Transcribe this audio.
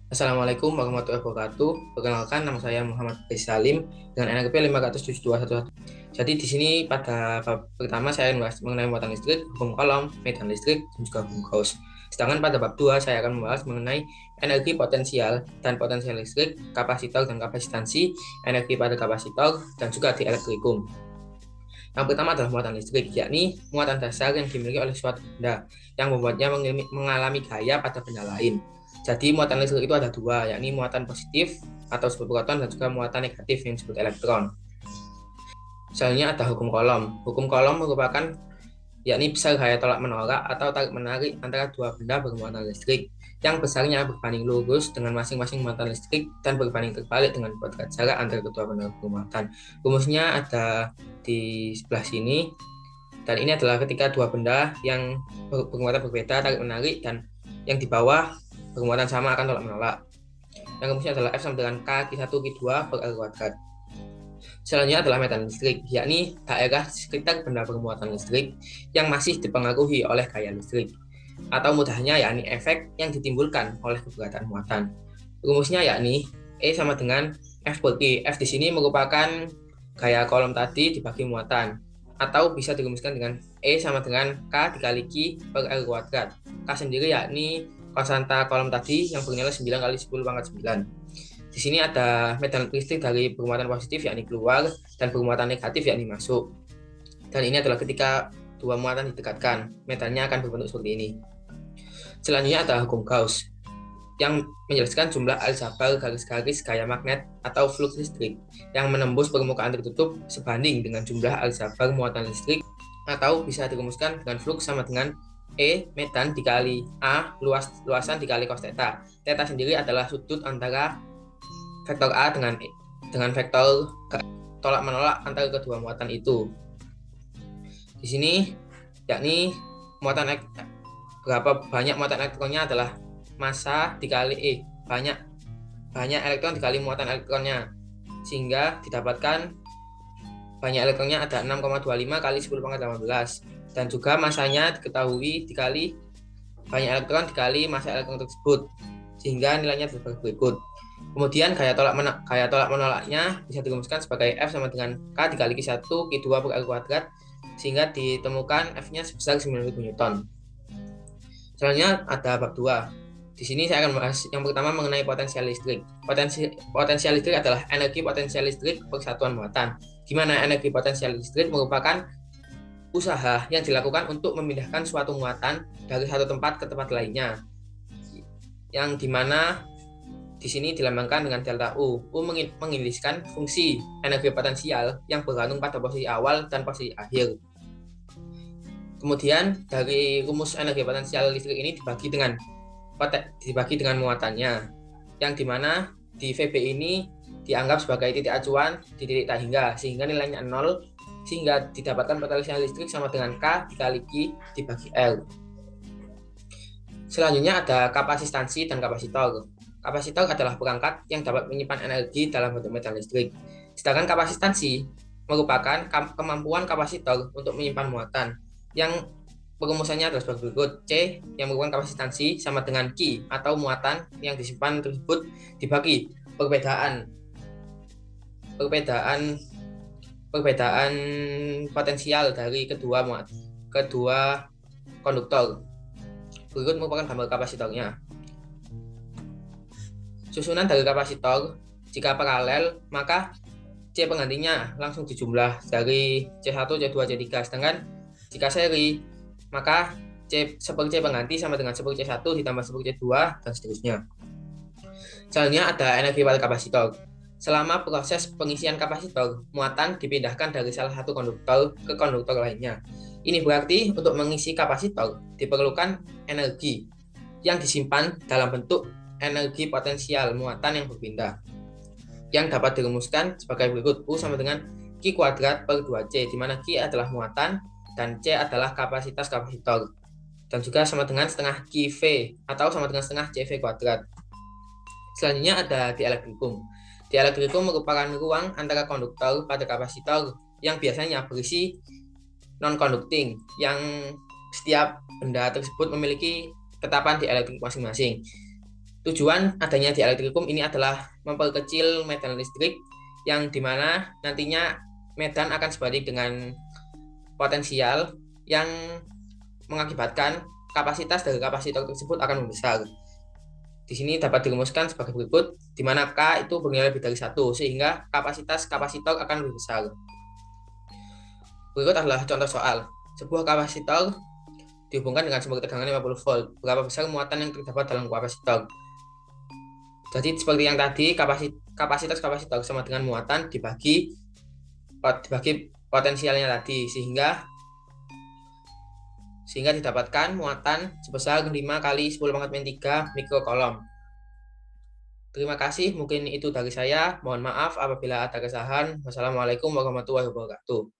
Assalamualaikum warahmatullahi wabarakatuh. Perkenalkan, nama saya Muhammad Faiz Salim dengan NRP 57211. Jadi di sini pada bab pertama saya membahas mengenai muatan listrik, hukum kolom, medan listrik, dan juga hukum Gauss. Sedangkan pada bab 2 saya akan membahas mengenai energi potensial dan potensial listrik, kapasitor dan kapasitansi, energi pada kapasitor, dan juga di elektrikum. Yang pertama adalah muatan listrik, yakni muatan dasar yang dimiliki oleh suatu benda yang membuatnya mengalami gaya pada benda lain. Jadi muatan listrik itu ada dua, yakni muatan positif atau disebut proton dan juga muatan negatif yang disebut elektron. Selanjutnya ada hukum kolom. Hukum kolom merupakan yakni besar gaya tolak menolak atau tarik menarik antara dua benda bermuatan listrik yang besarnya berbanding lurus dengan masing-masing muatan listrik dan berbanding terbalik dengan kuadrat jarak antara kedua benda bermuatan. Rumusnya ada di sebelah sini, dan ini adalah ketika dua benda yang bermuatan berbeda tarik menarik dan yang di bawah bermuatan sama akan tolak menolak. Yang rumusnya adalah F sama dengan K Q1 Q2 per R kuadrat. Selanjutnya adalah medan listrik, yakni daerah sekitar benda bermuatan listrik yang masih dipengaruhi oleh gaya listrik. Atau mudahnya yakni efek yang ditimbulkan oleh keberadaan muatan. Rumusnya yakni E sama dengan F per Q. F di sini merupakan gaya kolom tadi dibagi muatan. Atau bisa dirumuskan dengan E sama dengan K dikali Q per R kuadrat. K sendiri yakni konstanta kolom tadi yang bernilai 9 kali 10 pangkat 9. Di sini ada medan listrik dari bermuatan positif yakni keluar dan bermuatan negatif yakni masuk. Dan ini adalah ketika dua muatan didekatkan, medannya akan berbentuk seperti ini. Selanjutnya ada hukum Gauss yang menjelaskan jumlah aljabar garis-garis gaya magnet atau flux listrik yang menembus permukaan tertutup sebanding dengan jumlah aljabar muatan listrik, atau bisa dirumuskan dengan flux sama dengan E medan dikali A luasan dikali cos theta. Theta sendiri adalah sudut antara vektor A dengan vektor tolak menolak antara kedua muatan itu. Di sini yakni muatan berapa banyak muatan elektronnya adalah massa dikali E, banyak elektron dikali muatan elektronnya, sehingga didapatkan banyak elektronnya ada 6,25 kali 10 pangkat 18, dan juga masanya diketahui dikali banyak elektron dikali massa elektron tersebut, sehingga nilainya berikut. Kemudian gaya tolak menolaknya bisa dirumuskan sebagai F sama dengan K dikali Q1 Q2 per R kuadrat, sehingga ditemukan F-nya sebesar 9.000 Newton. Selanjutnya ada bab 2. Di sini saya akan membahas yang pertama mengenai potensial listrik. Potensial listrik adalah energi potensial listrik per satuan muatan, di mana energi potensial listrik merupakan usaha yang dilakukan untuk memindahkan suatu muatan dari satu tempat ke tempat lainnya, yang dimana di sini dilambangkan dengan delta U. U mengiliskan fungsi energi potensial yang bergantung pada posisi awal dan posisi akhir. Kemudian dari rumus energi potensial listrik ini dibagi dengan muatannya, yang dimana di VB ini dianggap sebagai titik acuan di titik tak hingga, sehingga nilainya 0, sehingga didapatkan potensial listrik sama dengan K dikali Q dibagi L. Selanjutnya ada kapasitansi dan kapasitor. Kapasitor adalah perangkat yang dapat menyimpan energi dalam bentuk medan listrik. Sedangkan kapasitansi merupakan kemampuan kapasitor untuk menyimpan muatan, yang perumusannya adalah sebagai berikut. C yang merupakan kapasitansi sama dengan Q atau muatan yang disimpan tersebut dibagi perbedaan potensial dari kedua konduktor. Berikut merupakan gambar kapasitornya. Susunan dari kapasitor jika paralel, maka C penggantinya langsung dijumlah dari C1, C2, C3. Sedangkan jika seri, maka seper C pengganti sama dengan seper C1 ditambah seper C2 dan seterusnya. Selanjutnya ada energi pada kapasitor. Selama proses pengisian kapasitor, muatan dipindahkan dari salah satu konduktor ke konduktor lainnya. Ini berarti untuk mengisi kapasitor diperlukan energi yang disimpan dalam bentuk energi potensial muatan yang berpindah, yang dapat dirumuskan sebagai berikut. U sama dengan Q kuadrat per 2C, di mana Q adalah muatan dan C adalah kapasitas kapasitor, dan juga sama dengan setengah QV atau sama dengan setengah CV kuadrat. Selanjutnya ada dielektrikum. Dielektrikum merupakan ruang antara konduktor pada kapasitor yang biasanya berisi non-conducting, yang setiap benda tersebut memiliki ketetapan dielektrik masing-masing. Tujuan adanya dielektrikum ini adalah memperkecil medan listrik yang dimana nantinya medan akan sebalik dengan potensial yang mengakibatkan kapasitas dari kapasitor tersebut akan membesar. Di sini dapat dirumuskan sebagai berikut, di mana K itu bernilai lebih dari 1, sehingga kapasitas kapasitor akan lebih besar. Berikut adalah contoh soal. Sebuah kapasitor dihubungkan dengan sumber tegangan 50 volt. Berapa besar muatan yang terdapat dalam kapasitor? Jadi seperti yang tadi, kapasitas kapasitor sama dengan muatan dibagi potensialnya tadi, sehingga didapatkan muatan sebesar 5 kali 10 pangkat 3 mikrokolom. Terima kasih, mungkin itu dari saya. Mohon maaf apabila ada kesalahan. Wassalamualaikum warahmatullahi wabarakatuh.